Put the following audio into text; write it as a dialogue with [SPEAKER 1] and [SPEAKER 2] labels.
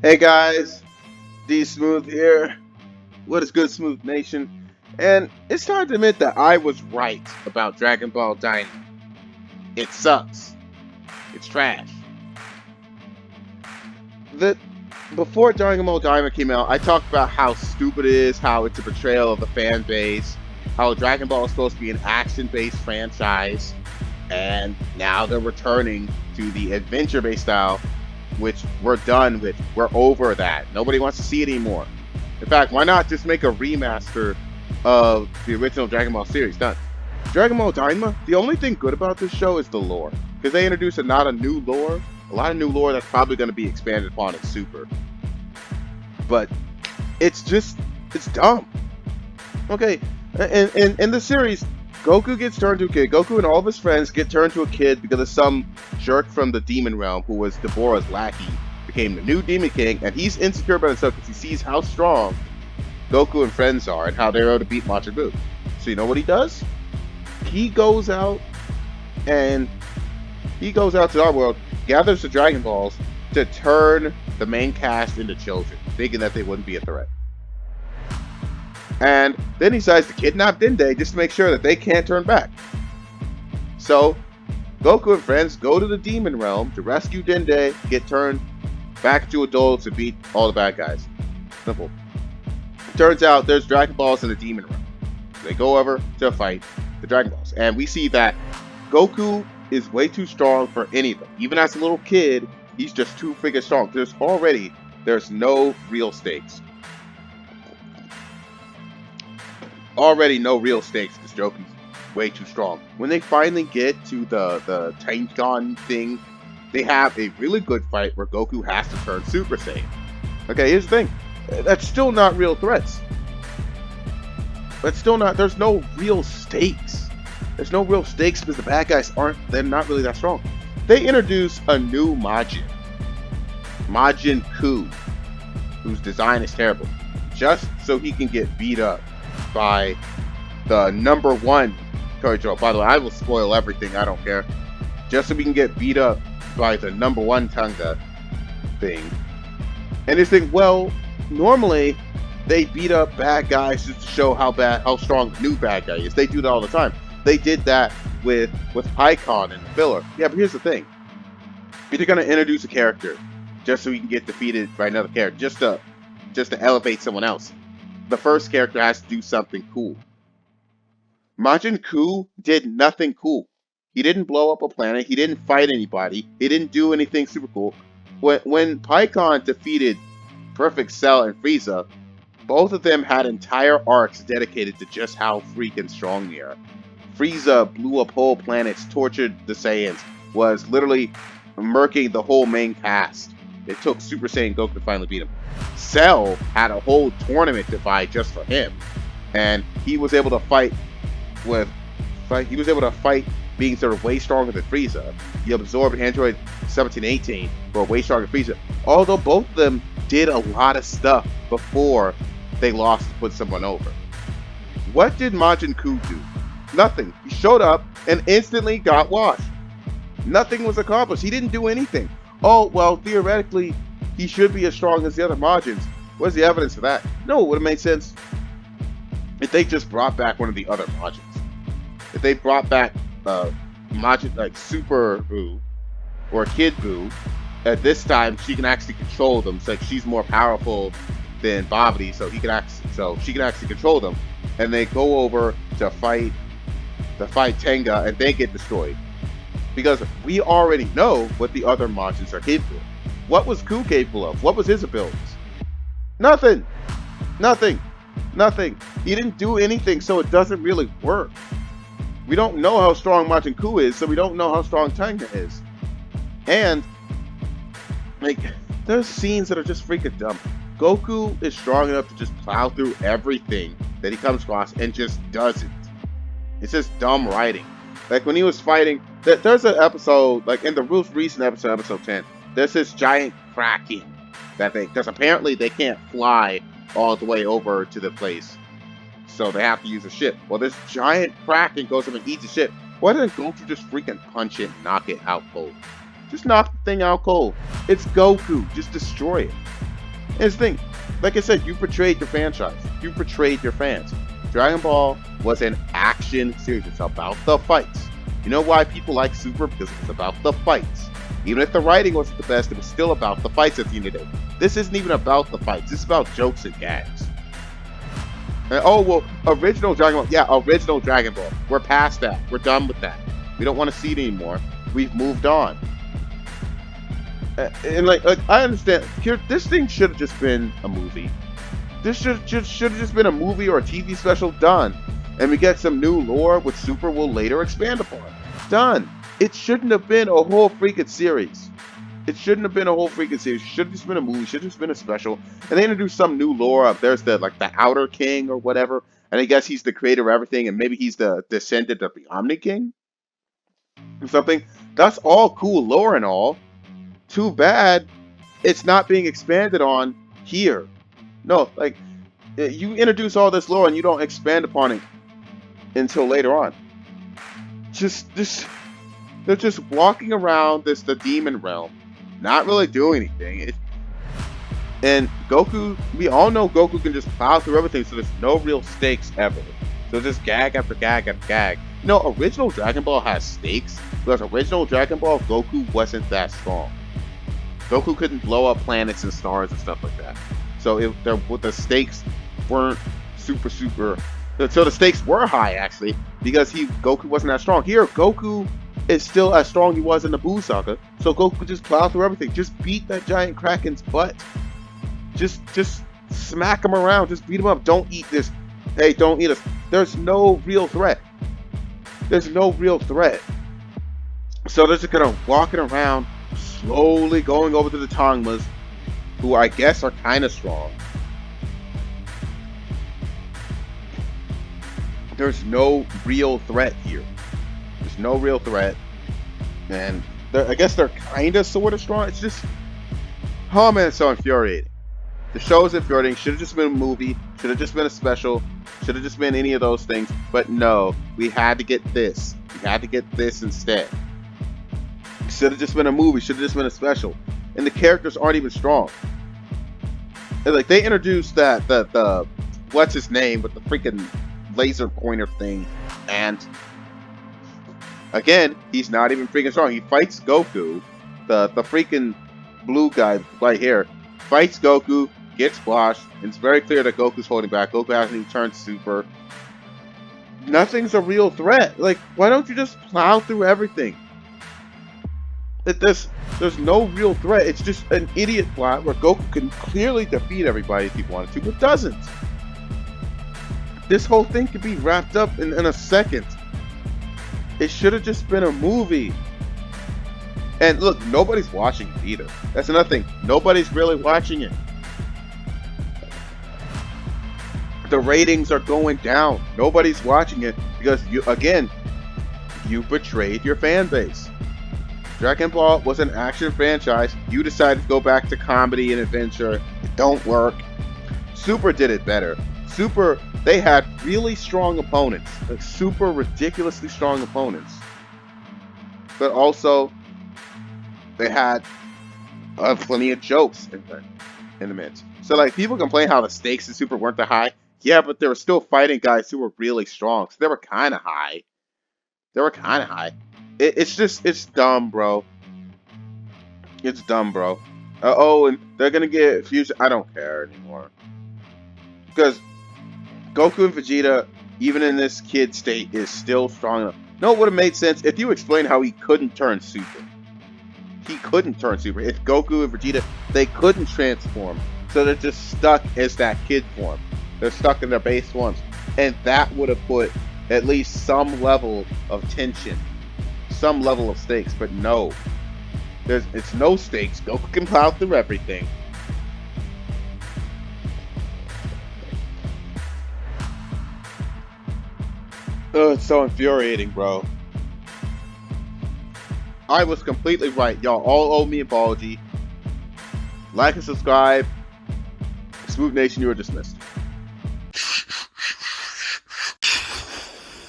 [SPEAKER 1] Hey guys, D Smooth here. What is good, Smooth Nation? And it's time to admit that I was right about Dragon Ball Daima. It sucks. It's trash. The Before Dragon Ball Daima came out, I talked about how stupid it is, how it's a betrayal of the fan base, how Dragon Ball is supposed to be an action-based franchise, and now they're returning to the adventure-based style, which we're done with. We're over that. Nobody wants to see it anymore. In fact, why not just make a remaster of the original Dragon Ball series? Done. Dragon Ball Daima, the only thing good about this show is the lore. Because they introduced a lot of new lore that's probably going to be expanded upon in Super. But it's dumb. Okay, in the series, Goku gets turned to a kid. Goku and all of his friends get turned to a kid because of some jerk from the demon realm who was Deborah's lackey, became the new Demon King, and he's insecure about himself because he sees how strong Goku and friends are and how they're able to beat Majin Buu. So you know what he does? He goes out and he goes out to our world, gathers the Dragon Balls to turn the main cast into children, thinking that they wouldn't be a threat. And then he decides to kidnap Dende just to make sure that they can't turn back. So, Goku and friends go to the Demon Realm to rescue Dende, get turned back to adults, and beat all the bad guys. Simple. Turns out there's Dragon Balls in the Demon Realm. They go over to fight the Dragon Balls. And we see that Goku is way too strong for any of them. Even as a little kid, he's just too freaking strong. There's no real stakes. Already no real stakes because Joki's way too strong. When they finally get to the Tengon thing, they have a really good fight where Goku has to turn Super Saiyan. Okay, here's the thing. That's still not real threats. There's no real stakes. There's no real stakes because the bad guys they're not really that strong. They introduce a new Majin Ku, whose design is terrible, just so he can get beat up by the number one Koichiro. By the way, I will spoil everything, I don't care. Just so we can get beat up by the number one Tanga thing. And they think, well, normally they beat up bad guys just to show how strong the new bad guy is. They do that all the time. They did that with Pycon and filler. Yeah, but here's the thing. If they're gonna introduce a character just so he can get defeated by another character, just to elevate someone else, the first character has to do something cool. Majin Ku did nothing cool. He didn't blow up a planet. He didn't fight anybody. He didn't do anything super cool. When Pycon defeated Perfect Cell and Frieza, both of them had entire arcs dedicated to just how freaking strong they are. Frieza blew up whole planets, tortured the Saiyans, was literally murking the whole main cast. It took Super Saiyan Goku to finally beat him. Cell had a whole tournament to fight just for him, and he was able to fight being sort of way stronger than Frieza. He absorbed Android 1718 for way stronger than Frieza. Although both of them did a lot of stuff before they lost to put someone over. What did Majin Ku do? Nothing. He showed up and instantly got washed. Nothing was accomplished. He didn't do anything. Oh, well, theoretically, he should be as strong as the other Majins. Where's the evidence for that? No, it would have made sense if they just brought back one of the other Majins. If they brought back Majin, like Super Buu or Kid Buu, at this time she can actually control them. So like she's more powerful than Babidi, so she can actually control them. And they go over to fight Tenga, and they get destroyed. Because we already know what the other Majins are capable of. What was Ku capable of? What was his abilities? Nothing. He didn't do anything, so it doesn't really work. We don't know how strong Majin Ku is, so we don't know how strong Tenga is. And, like, there's scenes that are just freaking dumb. Goku is strong enough to just plow through everything that he comes across and just does it. It's just dumb writing. Like when he was fighting, there's an episode, like in the most recent episode 10, there's this giant kraken because apparently they can't fly all the way over to the place, so they have to use a ship. Well, this giant kraken goes up and eats the ship. Why didn't Goku just freaking punch it and knock it out cold? Just knock the thing out cold. It's Goku. Just destroy it. Here's the thing, like I said, you betrayed your franchise. You betrayed your fans. Dragon Ball was an action series. It's about the fights. You know why people like Super? Because it was about the fights. Even if the writing wasn't the best, it was still about the fights at the end of the day. This isn't even about the fights. This is about jokes and gags. And, oh, well, original Dragon Ball. Yeah, original Dragon Ball. We're past that. We're done with that. We don't want to see it anymore. We've moved on. And like I understand, here, this thing should have just been a movie. This should have just been a movie or a TV special done. And we get some new lore, which Super will later expand upon. Done. It shouldn't have been a whole freaking series. It shouldn't have been a whole freaking series. It should have just been a movie. It should have just been a special. And they introduced some new lore up. There's the Outer King or whatever. And I guess he's the creator of everything. And maybe he's the descendant of the Omni King or something. That's all cool lore and all. Too bad it's not being expanded on here. No, like, you introduce all this lore and you don't expand upon it until later on. They're just walking around the demon realm, not really doing anything. And Goku, we all know Goku can just plow through everything, so there's no real stakes ever. So just gag after gag after gag. You know, original Dragon Ball has stakes, because original Dragon Ball, Goku wasn't that strong. Goku couldn't blow up planets and stars and stuff like that. So the stakes weren't super. So the stakes were high, actually, because Goku wasn't that strong. Here, Goku is still as strong as he was in the Buu Saga. So Goku could just plow through everything. Just beat that giant Kraken's butt. Just smack him around. Just beat him up. Don't eat this. Hey, don't eat us. There's no real threat. There's no real threat. So they're just kind of walking around, slowly going over to the Tongmas, who I guess are kind of strong. There's no real threat here. There's no real threat. And I guess they're kind of sort of strong. It's just, oh man, it's so infuriating. The show is infuriating. Should have just been a movie. Should have just been a special. Should have just been any of those things. But no, we had to get this. We had to get this instead. Should have just been a movie. Should have just been a special. And the characters aren't even strong. And like, they introduced the what's his name with the freaking laser pointer thing, and again, he's not even freaking strong. He fights Goku, the freaking blue guy right here, fights Goku, gets squashed, and it's very clear that Goku's holding back. Goku hasn't even turned super. Nothing's a real threat. Like, why don't you just plow through everything? There's no real threat. It's just an idiot plot where Goku can clearly defeat everybody if he wanted to, but doesn't. This whole thing could be wrapped up in a second. It should have just been a movie. And look, nobody's watching it either. That's another thing. Nobody's really watching it. The ratings are going down. Nobody's watching it because you betrayed your fan base. Dragon Ball was an action franchise. You decided to go back to comedy and adventure. It don't work. Super did it better. Super, they had really strong opponents. Like super ridiculously strong opponents. But also, they had plenty of jokes in the midst. So like, people complain how the stakes in Super weren't that high. Yeah, but they were still fighting guys who were really strong. So they were kind of high. It's dumb, bro. It's dumb, bro. Oh, and they're gonna get fusion. I don't care anymore. Because Goku and Vegeta, even in this kid state, is still strong enough. No, it would have made sense if you explained how he couldn't turn Super. He couldn't turn Super. If Goku and Vegeta, they couldn't transform. So they're just stuck as that kid form. They're stuck in their base forms. And that would have put at least some level of tension. Some level of stakes. But no. It's no stakes. Goku can plow through everything. Oh, it's so infuriating, bro. I was completely right. Y'all all owe me an apology. Like and subscribe. Smooth Nation, you are dismissed.